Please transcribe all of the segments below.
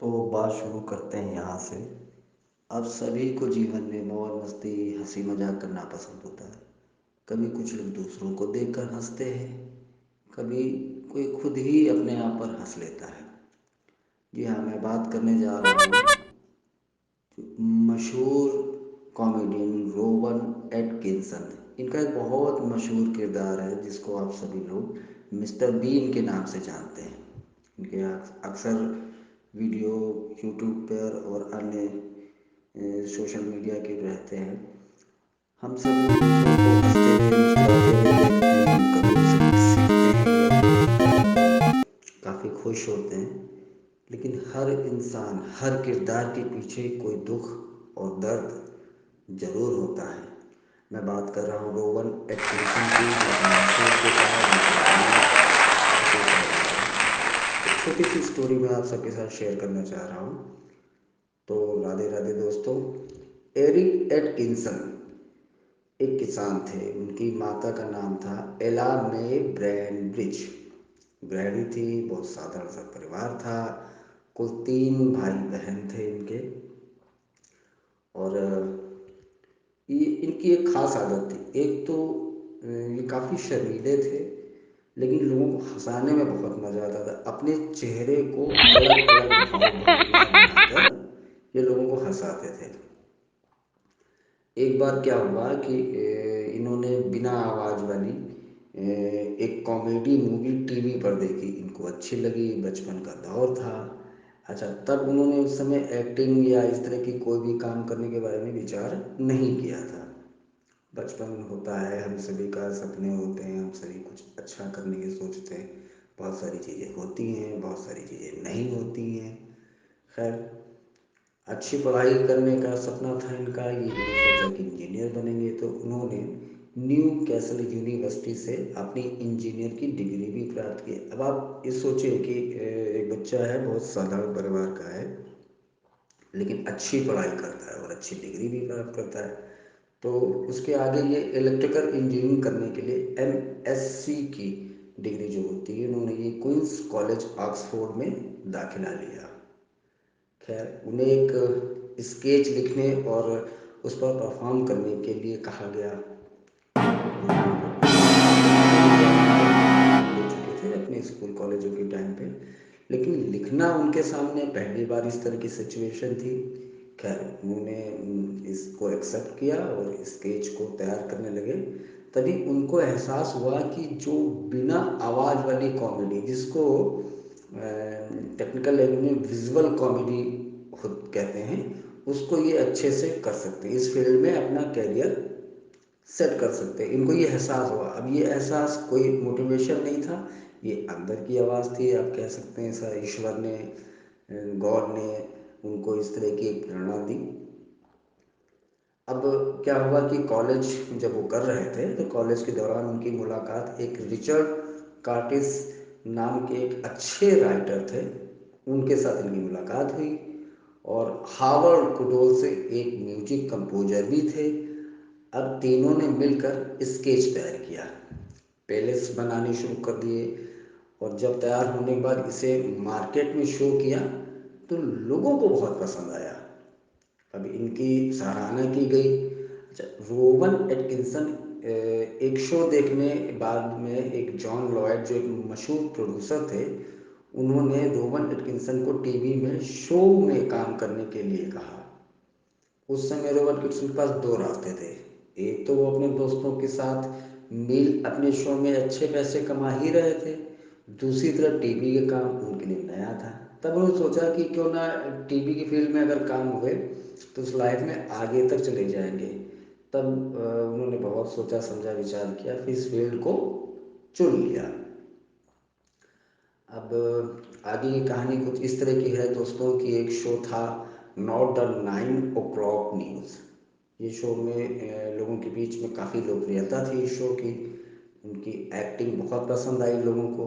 तो बात शुरू करते हैं यहाँ से। अब सभी को जीवन में मौज मस्ती हंसी मजाक करना पसंद होता है। कभी कुछ लोग दूसरों को देखकर हंसते हैं, कभी कोई खुद ही अपने आप पर हंस लेता है। जी हाँ, मैं बात करने जा रहा हूँ मशहूर कॉमेडियन रोवन एटकिंसन। इनका एक बहुत मशहूर किरदार है जिसको आप सभी लोग मिस्टर बीन के नाम से जानते हैं। इनके अक्सर वीडियो यूट्यूब पर और अन्य सोशल मीडिया के रहते हैं। हम सब लोग उनको हंसते हुए मुस्कुराते हुए देखते हैं, कभी उनसे कुछ सीखते हैं या काफ़ी खुश होते हैं। लेकिन हर इंसान, हर किरदार के पीछे कोई दुख और दर्द जरूर होता है। मैं बात कर रहा हूँ रोवन एटकिंसन की, जो अपने मशहूर किरदार मिस्टर बीन को पेश कर रहा है। एक छोटी सी स्टोरी मैं आप सबके साथ शेयर करना चाह रहा हूँ। तो राधे राधे दोस्तों। एरिक एटकिंसन एक किसान थे। उनकी माता का नाम था एला मे ब्रैनब्रिज। गृहिणी थी, बहुत साधारण सा परिवार था। कुल 3 भाई बहन थे इनके। और ये इनकी एक खास आदत थी। एक तो ये काफ़ी शर्मीले थे, लेकिन लोगों को हंसाने में बहुत मज़ा आता था। अपने चेहरे को अलग अलग भाव भंगिमा बनाकर ये लोगों को हंसाते थे। एक बार क्या हुआ कि इन्होंने बिना आवाज़ वाली एक कॉमेडी मूवी टीवी पर देखी। इनको अच्छी लगी, बचपन का दौर था। अच्छा, तब उन्होंने उस समय एक्टिंग या इस तरह की कोई भी काम करने के बारे में विचार नहीं किया था। बचपन होता है, हम सभी का सपने होते हैं, हम सभी कुछ अच्छा करने की सोचते हैं। बहुत सारी चीज़ें होती हैं, बहुत सारी चीज़ें नहीं होती हैं। खैर, अच्छी पढ़ाई करने का सपना था इनका। ये इन्होंने सोचा कि इंजीनियर बनेंगे, तो उन्होंने न्यू कैसल यूनिवर्सिटी से अपनी इंजीनियर की डिग्री भी प्राप्त की। अब आप ये सोचें कि एक बच्चा है, बहुत साधारण परिवार का है, लेकिन अच्छी पढ़ाई करता है और अच्छी डिग्री भी प्राप्त करता है। तो उसके आगे ये इलेक्ट्रिकल इंजीनियरिंग करने के लिए एमएससी की डिग्री जो होती है, उन्होंने ये क्वींस कॉलेज ऑक्सफोर्ड में दाखिला लिया। खैर, उन्हें एक स्केच लिखने और उस पर परफॉर्म करने के लिए कहा गया। लिखने के लिए अनुभव ले चुके थे अपने स्कूल कॉलेजों के टाइम पे, लेकिन लिखना उनके सामने पहली बार इस तरह की सिचुएशन थी। खैर, उन्होंने इसको एक्सेप्ट किया और स्केच को तैयार करने लगे। तभी उनको एहसास हुआ कि जो बिना आवाज़ वाली कॉमेडी, जिसको टेक्निकल लैंग्वेज में विजुअल कॉमेडी कहते हैं, उसको ये अच्छे से कर सकते हैं, इस फील्ड में अपना कैरियर सेट कर सकते हैं। इनको ये एहसास हुआ। अब ये एहसास कोई मोटिवेशन नहीं था, ये अंदर की आवाज़ थी। आप कह सकते हैं ऐसा ईश्वर ने, गॉड ने उनको इस तरह की एक प्रेरणा दी। अब क्या हुआ कि कॉलेज जब वो कर रहे थे, तो कॉलेज के दौरान उनकी मुलाकात एक रिचर्ड कार्टिस नाम के एक अच्छे राइटर थे, उनके साथ इनकी मुलाकात हुई। और हावर्ड कुडोल से एक म्यूजिक कंपोजर भी थे। अब तीनों ने मिलकर स्केच तैयार किया, पेलेट्स बनाने शुरू कर दिए। और जब तैयार होने के बाद इसे मार्केट में शो किया, तो लोगों को बहुत पसंद आया। अब इनकी सराहना की गई। अच्छा, रोवन एटकिंसन एक शो देखने बाद में एक जॉन लॉयड, जो एक मशहूर प्रोड्यूसर थे, उन्होंने रोवन एटकिंसन को टीवी में शो में काम करने के लिए कहा। उस समय रॉबर्ट गिब्सन के पास दो रास्ते थे। एक तो वो अपने दोस्तों के साथ मिल अपने शो में अच्छे पैसे कमा ही रहे थे, दूसरी तरफ टीवी के काम उनके लिए नया था। तब उन्होंने सोचा कि क्यों ना टीवी की फील्ड में अगर काम हुए तो उस लाइफ में आगे तक चले जाएंगे। तब उन्होंने बहुत सोचा समझा विचार किया, फिर इस फील्ड को चुन लिया। अब आगे की कहानी कुछ इस तरह की है दोस्तों कि एक शो था नॉट द 9 o'clock न्यूज़। ये शो में लोगों के बीच में काफ़ी लोकप्रियता थी इस शो की। उनकी एक्टिंग बहुत पसंद आई लोगों को।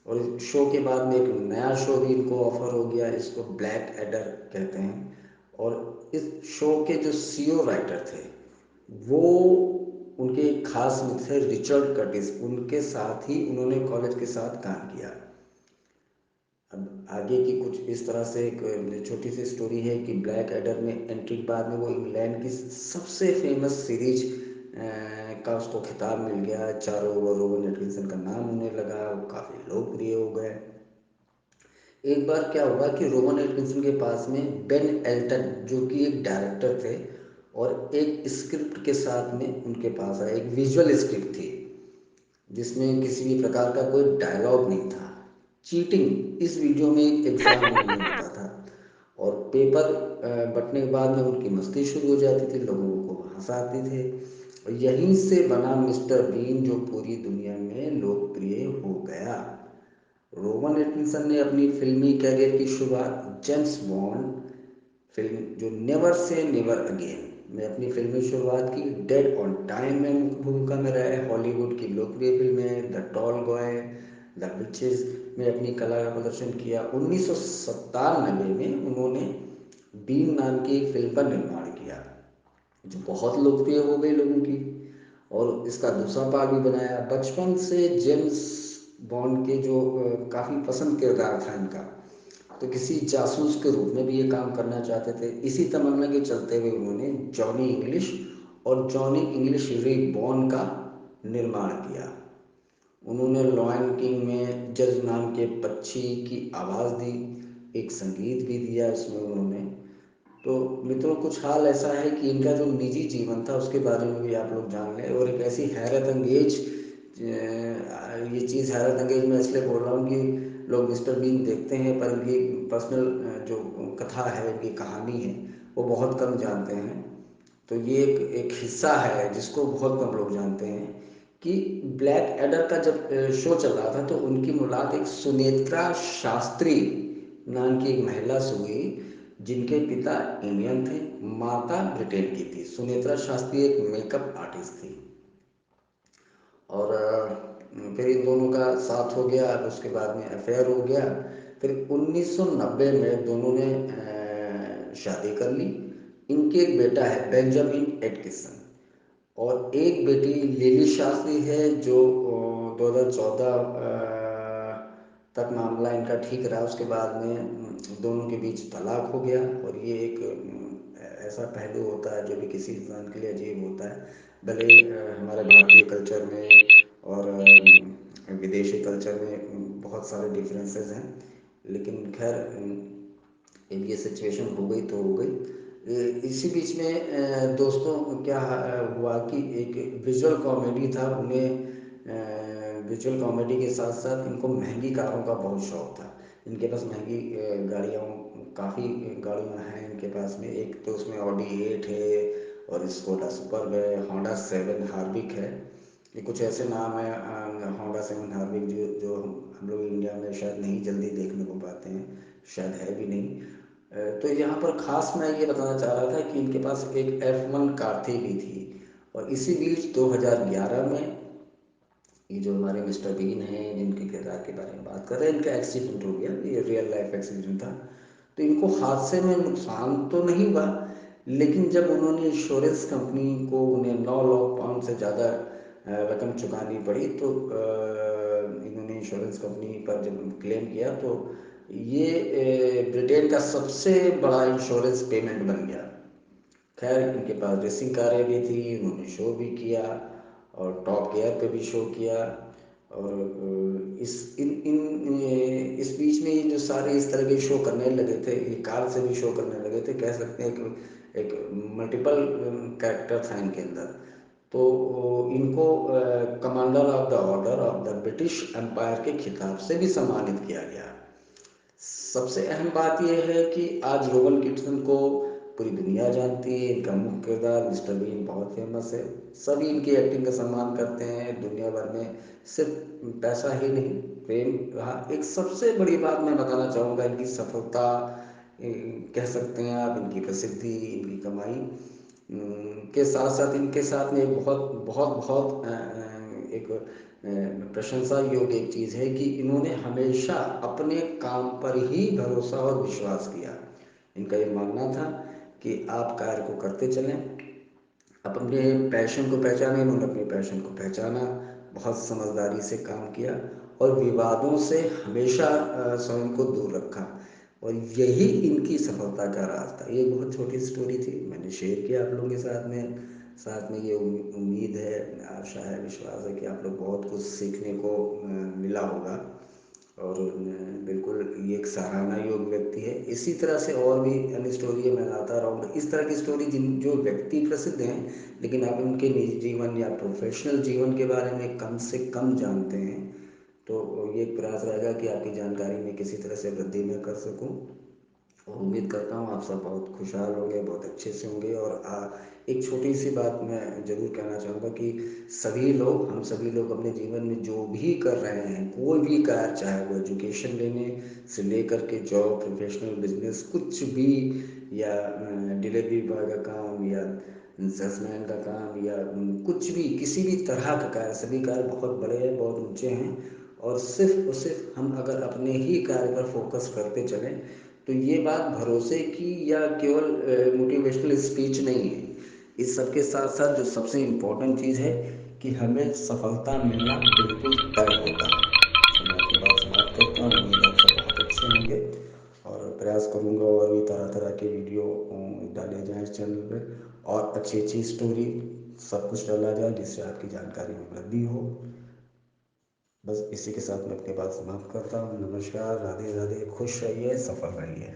और इस शो के बाद में एक नया शो भी इनको ऑफर हो गया, इसको ब्लैक एडर कहते हैं। और इस शो के जो सीईओ राइटर थे, वो उनके एक खास मित्र थे रिचर्ड कर्टिस। उनके साथ ही उन्होंने कॉलेज के साथ काम किया। अब आगे की कुछ इस तरह से एक छोटी सी स्टोरी है कि ब्लैक एडर में एंट्री के बाद में वो इंग्लैंड की सबसे फेमस सीरीज का उसको खिताब मिल गया। चारों ओवर रोवन एटकिंसन का नाम होने लगा, वो काफ़ी लोकप्रिय हो गए। एक बार क्या हुआ कि रोवन एटकिंसन के पास में बेन एल्टन जो कि एक डायरेक्टर थे, और एक स्क्रिप्ट के साथ में उनके पास आया, एक विजुअल स्क्रिप्ट थी जिसमें किसी भी प्रकार का कोई डायलॉग नहीं था। चीटिंग इस वीडियो में एक एग्जाम उन्होंने होता था, और पेपर बंटने के बाद में उनकी मस्ती शुरू हो जाती थी, लोगों को हंसाते थे, और यहीं से बना मिस्टर बीन जो पूरी दुनिया में लोकप्रिय हो गया। रोवन एटकिंसन ने अपनी फिल्मी कैरियर की शुरुआत जेम्स बॉन्ड फिल्म जो नेवर से नेवर अगेन में अपनी फिल्मी शुरुआत की। डेड ऑन टाइम में मुख्य भूमिका में रहे। हॉलीवुड की लोकप्रिय फिल्में the tall boy, the witches में अपनी कला का प्रदर्शन किया। 1997 में उन्होंने बीन नाम की एक फिल्म का निर्माण किया जो बहुत लोकप्रिय हो गई लोगों की, और इसका दूसरा पार्ट भी बनाया। बचपन से जेम्स बॉन्ड के जो काफ़ी पसंद किरदार था इनका, तो किसी जासूस के रूप में भी ये काम करना चाहते थे। इसी तमन्ना के चलते हुए उन्होंने जॉनी इंग्लिश और जॉनी इंग्लिश रीबॉर्न का निर्माण किया। उन्होंने लॉयन किंग में जज नाम के पक्षी की आवाज़ दी, एक संगीत भी दिया इसमें उन्होंने। तो मित्रों, कुछ हाल ऐसा है कि इनका जो निजी जीवन था उसके बारे में भी आप लोग जान लें। और एक ऐसी हैरत अंगेज ये चीज़ हैरत अंगेज मैं इसलिए बोल रहा हूँ कि लोग मिस्टर बीन देखते हैं पर इनकी पर्सनल जो कथा है, इनकी कहानी है, वो बहुत कम जानते हैं। तो ये एक हिस्सा है जिसको बहुत कम लोग जानते हैं कि ब्लैक एडर का जब शो चल रहा था तो उनकी मुलाकात एक सुनेत्रा शास्त्री नाम की एक महिला से हुई, जिनके पिता इंडियन थे, माता ब्रिटेन की थी। सुनेत्रा शास्त्री एक मेकअप आर्टिस्ट थी, और फिर इन दोनों का साथ हो गया। उसके बाद में अफेयर हो गया। फिर 1990 में दोनों ने शादी कर ली। इनके एक बेटा है बेंजामिन एटकिंसन, और एक बेटी लिली शास्त्री है जो 2014 तक मामला इनका ठीक रहा। उसके बाद में दोनों के बीच तलाक हो गया, और ये एक ऐसा पहलू होता है जो भी किसी इंसान के लिए अजीब होता है। भले ही हमारे भारतीय कल्चर में और विदेशी कल्चर में बहुत सारे डिफरेंसेस हैं, लेकिन खैर अब ये सिचुएशन हो गई तो हो गई। इसी बीच में दोस्तों क्या हुआ कि एक विजुअल कॉमेडी था उन्हें। विजुअल कॉमेडी के साथ साथ इनको महंगी कारों का बहुत शौक था। इनके पास महंगी गाड़ियों काफ़ी गाड़ियाँ हैं इनके पास में। एक तो उसमें ऑडी 8 है, और स्कोडा सुपर्ब है, होंडा 7 हार्विक है। ये कुछ ऐसे नाम है होंडा 7 हार्विक जो जो हम लोग इंडिया में शायद नहीं जल्दी देखने को पाते हैं, शायद है भी नहीं। तो यहाँ पर ख़ास मैं ये बताना चाह रहा था कि इनके पास एक F1 कार भी थी। और इसी बीच 2011 में ये जो हमारे मिस्टर बीन हैं जिनके किरदार के बारे में बात कर रहे हैं, इनका एक्सीडेंट हो गया। ये रियल लाइफ एक्सीडेंट था। तो इनको हादसे में नुकसान तो नहीं हुआ, लेकिन जब उन्होंने इंश्योरेंस कंपनी को उन्हें 9 लाख पाउंड से ज़्यादा रकम चुकानी पड़ी, तो इन्होंने इंश्योरेंस कंपनी पर जब क्लेम किया तो ये ब्रिटेन का सबसे बड़ा इंश्योरेंस पेमेंट बन गया। खैर इनके पास रेसिंग कारें भी थी, उन्होंने शो भी किया, और टॉप गियर पे भी शो किया। और इस इन इन इस बीच में ये जो सारे इस तरह के शो करने लगे थे, ये कार से भी शो करने लगे थे, कह सकते हैं कि एक मल्टीपल कैरेक्टर था इनके अंदर। तो इनको commander of the order of the British empire के खिताब से भी सम्मानित किया गया। सबसे अहम बात यह है कि आज रोवन किटसन को पूरी दुनिया जानती है। इनका मुख्य किरदार मिस्टर बीन बहुत फेमस है। सभी इनकी एक्टिंग का सम्मान करते हैं दुनिया भर में। सिर्फ पैसा ही नहीं, प्रेम रहा। एक सबसे बड़ी बात मैं बताना चाहूँगा, इनकी सफलता कह सकते हैं आप, इनकी प्रसिद्धि, इनकी कमाई के साथ साथ इनके साथ में एक बहुत बहुत बहुत एक प्रशंसा योग्य एक चीज़ है कि इन्होंने हमेशा अपने काम पर ही भरोसा और विश्वास किया। इनका ये मानना था कि आप कार्य को करते चलें, अपने पैशन को पहचानें। इन्होंने अपने पैशन को पहचाना, बहुत समझदारी से काम किया, और विवादों से हमेशा स्वयं को दूर रखा, और यही इनकी सफलता का राज था। ये बहुत छोटी स्टोरी थी, मैंने शेयर किया आप लोगों के साथ में ये उम्मीद है, आशा है, विश्वास है कि आप लोग बहुत कुछ सीखने को मिला होगा। और बिल्कुल ये एक सराहना योग्य व्यक्ति है। इसी तरह से और भी अन्य स्टोरी मैं लाता रहूँगा, इस तरह की स्टोरी जिन जो व्यक्ति प्रसिद्ध हैं लेकिन आप उनके निजी जीवन या प्रोफेशनल जीवन के बारे में कम से कम जानते हैं, तो ये एक प्रयास रहेगा कि आपकी जानकारी में किसी तरह से वृद्धि मैं कर सकूं। और उम्मीद करता हूँ आप सब बहुत खुशहाल होंगे, बहुत अच्छे से होंगे। और एक छोटी सी बात मैं ज़रूर कहना चाहूँगा कि हम सभी लोग अपने जीवन में जो भी कर रहे हैं, कोई भी कार्य, चाहे वो एजुकेशन लेने से लेकर के जॉब, प्रोफेशनल बिजनेस, कुछ भी, या डिलीवरी बॉय का काम, या सेल्समैन का काम, या कुछ भी, किसी भी तरह का कार्य, सभी कार्य बहुत बड़े हैं, बहुत ऊंचे हैं। और सिर्फ हम अगर अपने ही कार्य पर फोकस करते चलें, तो ये बात भरोसे की या केवल मोटिवेशनल स्पीच नहीं है। इस सब के साथ साथ जो सबसे इम्पोर्टेंट चीज़ है कि हमें सफलता मिलना बिल्कुल तय होता है। तो मैं अपनी बात समाप्त करता हूँ, उम्मीद आप सब बहुत अच्छे होंगे, और प्रयास करूँगा और भी तरह तरह के वीडियो डाले जाएँ इस चैनल पे, और अच्छी अच्छी स्टोरी सब कुछ डाला जाए जिससे आपकी जानकारी में वृद्धि हो। बस इसी के साथ मैं अपनी बात समाप्त करता हूँ। नमस्कार, राधे राधे, खुश रहिए, सफल रहिए।